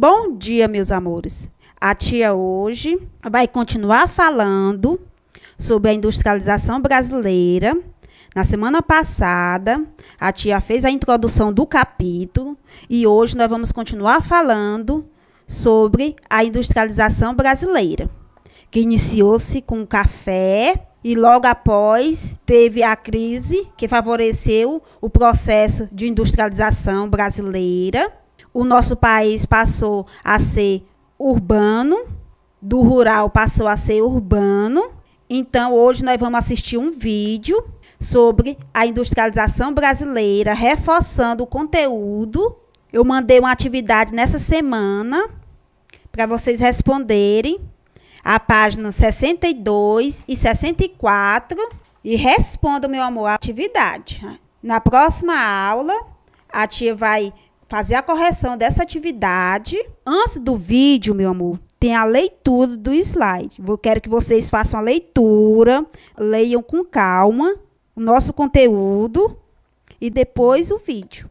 Bom dia, meus amores. A tia hoje vai continuar falando sobre a industrialização brasileira. Na semana passada, a tia fez a introdução do capítulo e hoje nós vamos continuar falando sobre a industrialização brasileira, que iniciou-se com o café e logo após teve a crise que favoreceu o processo de industrialização brasileira. O nosso país passou a ser urbano, do rural passou a ser urbano. Então, hoje nós vamos assistir um vídeo sobre a industrialização brasileira, reforçando o conteúdo. Eu mandei uma atividade nessa semana para vocês responderem a página 62 e 64 e respondam, meu amor, a atividade. Na próxima aula, a tia vai fazer a correção dessa atividade. Antes do vídeo, meu amor, tem a leitura do slide. Eu quero que vocês façam a leitura, leiam com calma o nosso conteúdo e depois o vídeo.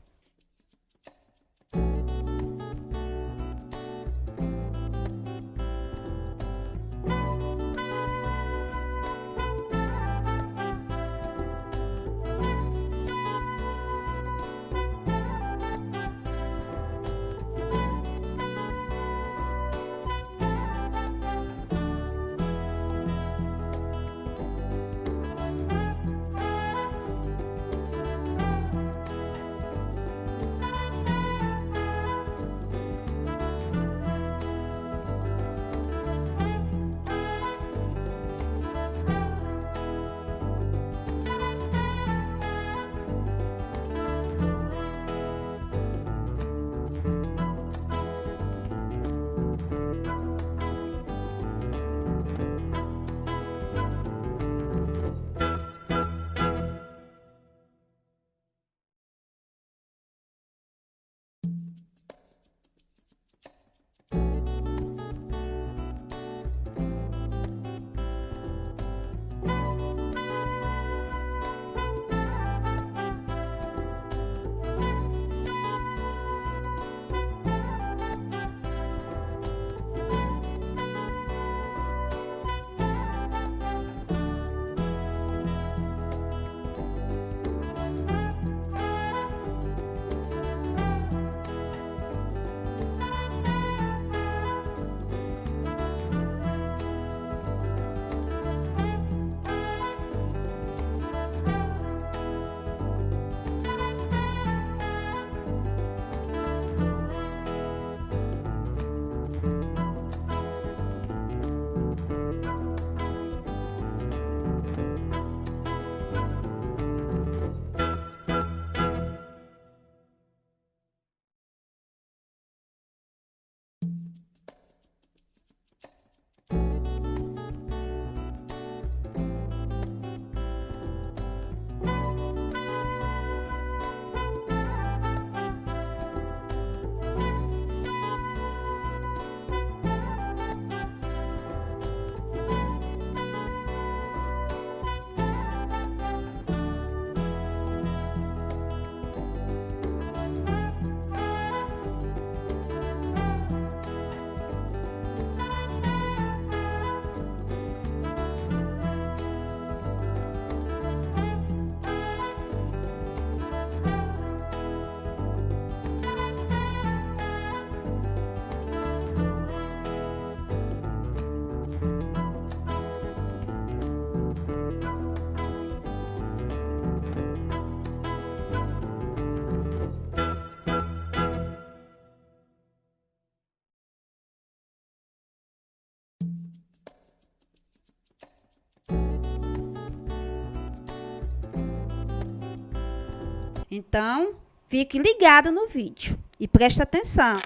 Então, fique ligado no vídeo e preste atenção.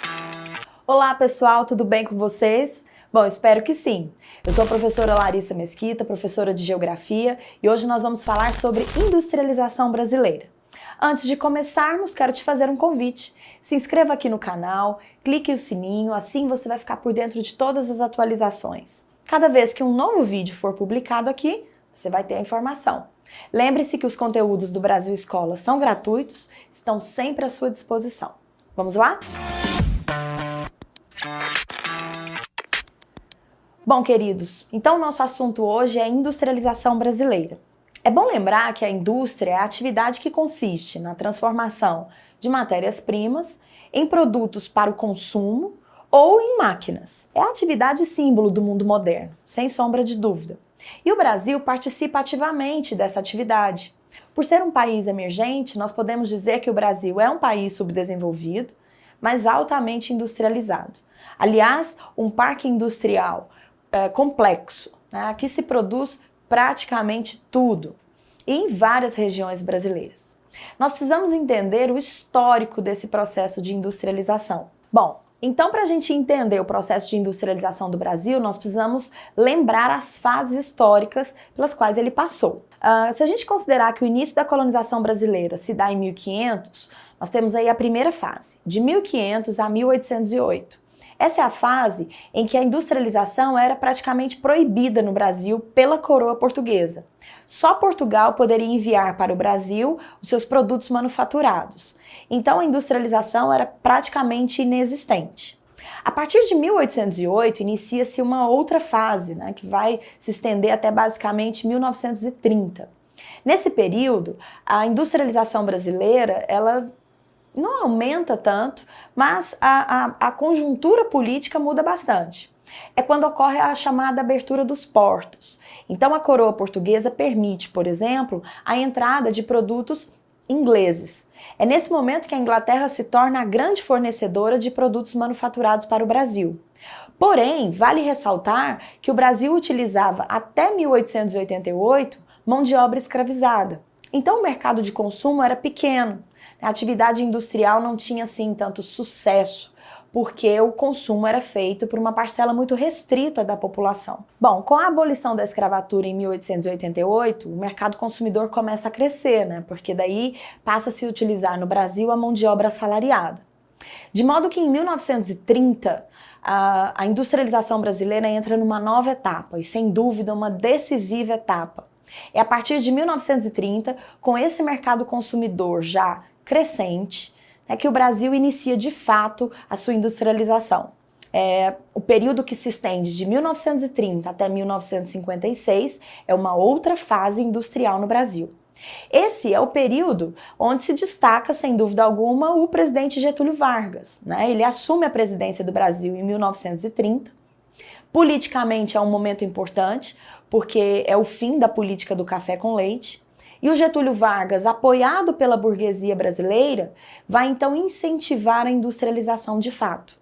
Olá, pessoal, tudo bem com vocês? Bom, espero que sim. Eu sou a professora Larissa Mesquita, professora de Geografia, e hoje nós vamos falar sobre industrialização brasileira. Antes de começarmos, quero te fazer um convite. Se inscreva aqui no canal, clique o sininho, assim você vai ficar por dentro de todas as atualizações. Cada vez que um novo vídeo for publicado aqui, você vai ter a informação. Lembre-se que os conteúdos do Brasil Escola são gratuitos, estão sempre à sua disposição. Vamos lá? Bom, queridos, então o nosso assunto hoje é a industrialização brasileira. É bom lembrar que a indústria é a atividade que consiste na transformação de matérias-primas em produtos para o consumo ou em máquinas. É a atividade símbolo do mundo moderno, sem sombra de dúvida. E o Brasil participa ativamente dessa atividade. Por ser um país emergente, nós podemos dizer que o Brasil é um país subdesenvolvido, mas altamente industrializado. Aliás, um parque industrial complexo, né? Aqui se produz praticamente tudo, e em várias regiões brasileiras. Nós precisamos entender o histórico desse processo de industrialização. Bom, então para a gente entender o processo de industrialização do Brasil, nós precisamos lembrar as fases históricas pelas quais ele passou. Se a gente considerar que o início da colonização brasileira se dá em 1500, nós temos aí a primeira fase, de 1500 a 1808. Essa é a fase em que a industrialização era praticamente proibida no Brasil pela coroa portuguesa. Só Portugal poderia enviar para o Brasil os seus produtos manufaturados. Então a industrialização era praticamente inexistente. A partir de 1808 inicia-se uma outra fase, né, que vai se estender até basicamente 1930. Nesse período, a industrialização brasileira, ela não aumenta tanto, mas a conjuntura política muda bastante. É quando ocorre a chamada abertura dos portos. Então a coroa portuguesa permite, por exemplo, a entrada de produtos ingleses. É nesse momento que a Inglaterra se torna a grande fornecedora de produtos manufaturados para o Brasil. Porém, vale ressaltar que o Brasil utilizava até 1888 mão de obra escravizada. Então o mercado de consumo era pequeno. A atividade industrial não tinha assim tanto sucesso, porque o consumo era feito por uma parcela muito restrita da população. Bom, com a abolição da escravatura em 1888, o mercado consumidor começa a crescer, né? Porque daí passa a se utilizar no Brasil a mão de obra assalariada. De modo que em 1930, a industrialização brasileira entra numa nova etapa, e sem dúvida uma decisiva etapa. É a partir de 1930, com esse mercado consumidor já crescente, que o Brasil inicia de fato a sua industrialização. O período que se estende de 1930 até 1956 é uma outra fase industrial no Brasil. Esse é o período onde se destaca, sem dúvida alguma, o presidente Getúlio Vargas, né? Ele assume a presidência do Brasil em 1930. Politicamente é um momento importante, porque é o fim da política do café com leite. E o Getúlio Vargas, apoiado pela burguesia brasileira, vai então incentivar a industrialização de fato.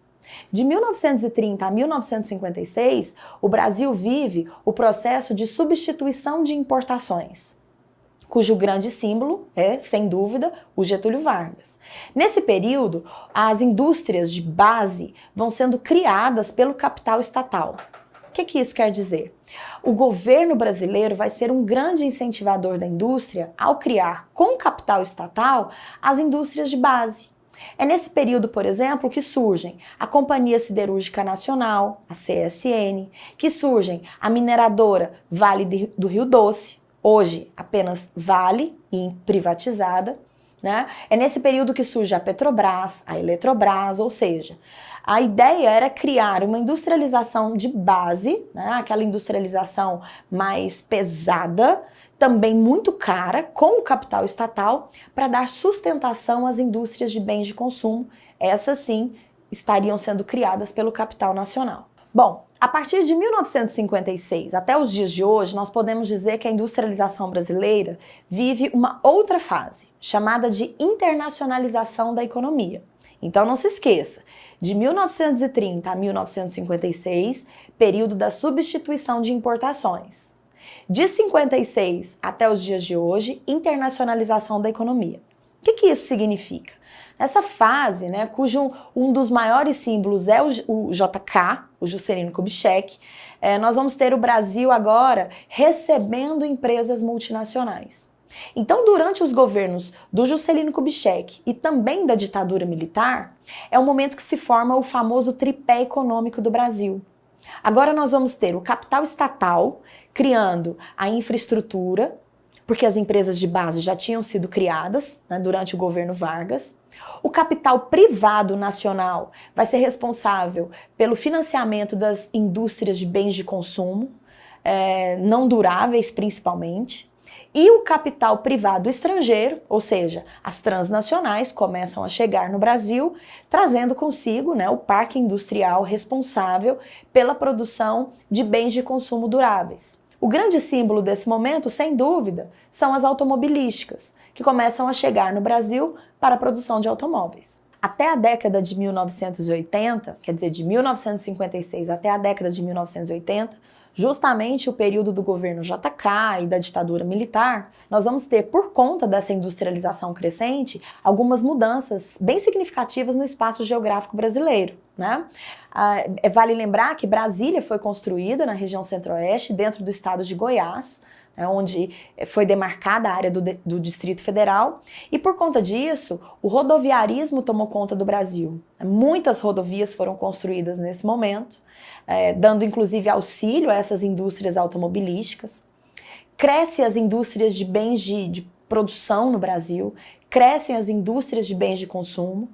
De 1930 a 1956, o Brasil vive o processo de substituição de importações, cujo grande símbolo é, sem dúvida, o Getúlio Vargas. Nesse período, as indústrias de base vão sendo criadas pelo capital estatal. O que isso quer dizer? O governo brasileiro vai ser um grande incentivador da indústria ao criar, com capital estatal, as indústrias de base. É nesse período, por exemplo, que surgem a Companhia Siderúrgica Nacional, a CSN, que surgem a mineradora Vale do Rio Doce, hoje apenas Vale e privatizada, né? É nesse período que surge a Petrobras, a Eletrobras, ou seja, a ideia era criar uma industrialização de base, né? Aquela industrialização mais pesada, também muito cara, com o capital estatal, para dar sustentação às indústrias de bens de consumo. Essas sim estariam sendo criadas pelo capital nacional. Bom, a partir de 1956 até os dias de hoje, nós podemos dizer que a industrialização brasileira vive uma outra fase, chamada de internacionalização da economia. Então não se esqueça, de 1930 a 1956, período da substituição de importações. De 56 até os dias de hoje, internacionalização da economia. O que isso significa? Nessa fase, né, cujo um dos maiores símbolos é o JK, o Juscelino Kubitschek, nós vamos ter o Brasil agora recebendo empresas multinacionais. Então, durante os governos do Juscelino Kubitschek e também da ditadura militar, é o momento que se forma o famoso tripé econômico do Brasil. Agora nós vamos ter o capital estatal criando a infraestrutura, porque as empresas de base já tinham sido criadas, né, durante o governo Vargas. O capital privado nacional vai ser responsável pelo financiamento das indústrias de bens de consumo, não duráveis principalmente. E o capital privado estrangeiro, ou seja, as transnacionais, começam a chegar no Brasil, trazendo consigo, né, o parque industrial responsável pela produção de bens de consumo duráveis. O grande símbolo desse momento, sem dúvida, são as automobilísticas, que começam a chegar no Brasil para a produção de automóveis. Até a década de 1980, quer dizer, de 1956 até a década de 1980, justamente o período do governo JK e da ditadura militar, nós vamos ter, por conta dessa industrialização crescente, algumas mudanças bem significativas no espaço geográfico brasileiro, né? Vale lembrar que Brasília foi construída na região centro-oeste, dentro do estado de Goiás, onde foi demarcada a área do Distrito Federal, e por conta disso, o rodoviarismo tomou conta do Brasil. Muitas rodovias foram construídas nesse momento, dando inclusive auxílio a essas indústrias automobilísticas. Crescem as indústrias de bens de produção no Brasil, crescem as indústrias de bens de consumo,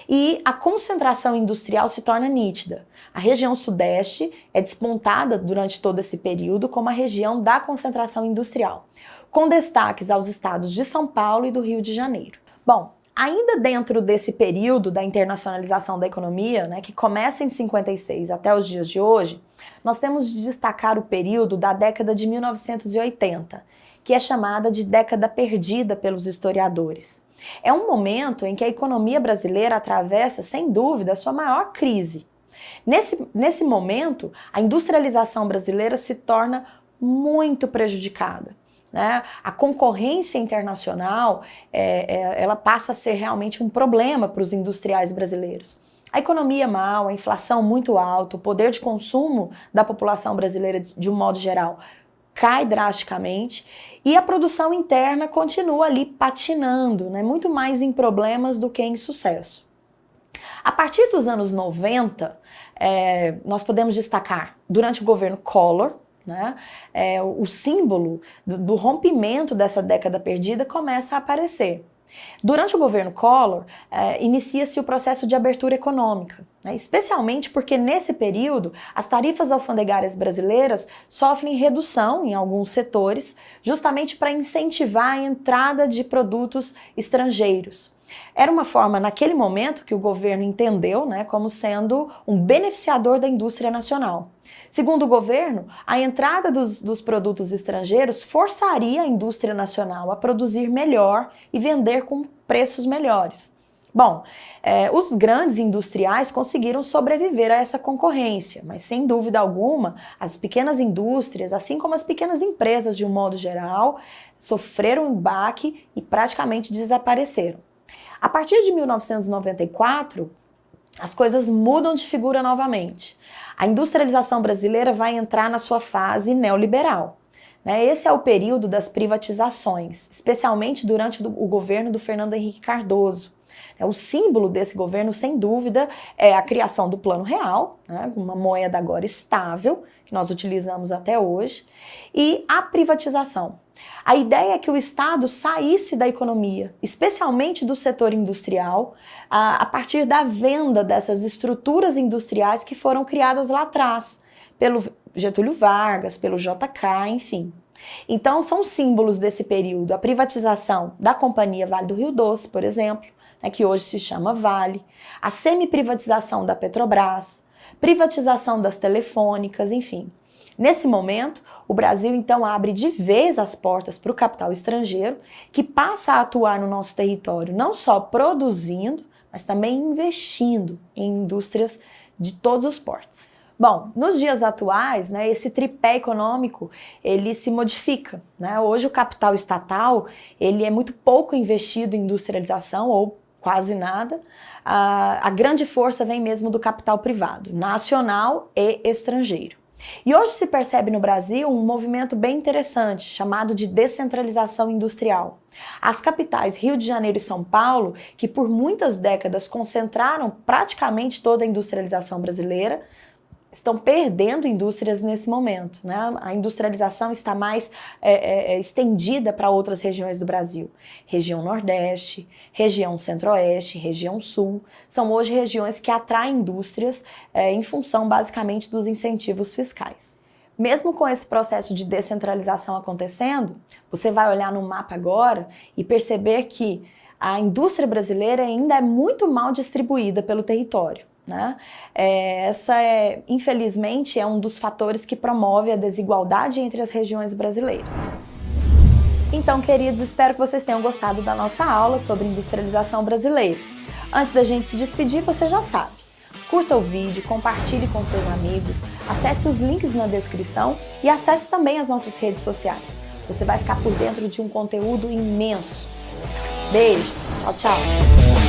e a concentração industrial se torna nítida. A região sudeste é despontada durante todo esse período como a região da concentração industrial, com destaques aos estados de São Paulo e do Rio de Janeiro. Bom, ainda dentro desse período da internacionalização da economia, né, que começa em 56 até os dias de hoje, nós temos de destacar o período da década de 1980, que é chamada de década perdida pelos historiadores. É um momento em que a economia brasileira atravessa, sem dúvida, a sua maior crise. Nesse momento, a industrialização brasileira se torna muito prejudicada, né? A concorrência internacional ela passa a ser realmente um problema para os industriais brasileiros. A economia mal, a inflação muito alta, o poder de consumo da população brasileira de um modo geral cai drasticamente e a produção interna continua ali patinando, né? Muito mais em problemas do que em sucesso. A partir dos anos 90, nós podemos destacar, durante o governo Collor, né, o símbolo do rompimento dessa década perdida começa a aparecer. Durante o governo Collor, inicia-se o processo de abertura econômica, né, especialmente porque nesse período as tarifas alfandegárias brasileiras sofrem redução em alguns setores, justamente para incentivar a entrada de produtos estrangeiros. Era uma forma, naquele momento, que o governo entendeu, né, como sendo um beneficiador da indústria nacional. Segundo o governo, a entrada dos produtos estrangeiros forçaria a indústria nacional a produzir melhor e vender com preços melhores. Bom, os grandes industriais conseguiram sobreviver a essa concorrência, mas sem dúvida alguma, as pequenas indústrias, assim como as pequenas empresas de um modo geral, sofreram um baque e praticamente desapareceram. A partir de 1994, as coisas mudam de figura novamente. A industrialização brasileira vai entrar na sua fase neoliberal. Esse é o período das privatizações, especialmente durante o governo do Fernando Henrique Cardoso. O símbolo desse governo, sem dúvida, é a criação do Plano Real, né, uma moeda agora estável, que nós utilizamos até hoje, e a privatização. A ideia é que o Estado saísse da economia, especialmente do setor industrial, a partir da venda dessas estruturas industriais que foram criadas lá atrás, pelo Getúlio Vargas, pelo JK, enfim. Então, são símbolos desse período: a privatização da Companhia Vale do Rio Doce, por exemplo, que hoje se chama Vale, a semi-privatização da Petrobras, privatização das telefônicas, enfim. Nesse momento, o Brasil então abre de vez as portas para o capital estrangeiro, que passa a atuar no nosso território, não só produzindo, mas também investindo em indústrias de todos os portes. Bom, nos dias atuais, né, esse tripé econômico, ele se modifica, né? Hoje o capital estatal, ele é muito pouco investido em industrialização, ou quase nada. A grande força vem mesmo do capital privado, nacional e estrangeiro. E hoje se percebe no Brasil um movimento bem interessante, chamado de descentralização industrial. As capitais Rio de Janeiro e São Paulo, que por muitas décadas concentraram praticamente toda a industrialização brasileira, estão perdendo indústrias nesse momento, né? A industrialização está mais estendida para outras regiões do Brasil. Região Nordeste, região Centro-Oeste, região Sul, são hoje regiões que atraem indústrias em função basicamente dos incentivos fiscais. Mesmo com esse processo de descentralização acontecendo, você vai olhar no mapa agora e perceber que a indústria brasileira ainda é muito mal distribuída pelo território, né? Infelizmente, é um dos fatores que promove a desigualdade entre as regiões brasileiras. Então, queridos, espero que vocês tenham gostado da nossa aula sobre industrialização brasileira. Antes da gente se despedir, você já sabe. Curta o vídeo, compartilhe com seus amigos, acesse os links na descrição e acesse também as nossas redes sociais. Você vai ficar por dentro de um conteúdo imenso. Beijo, tchau, tchau!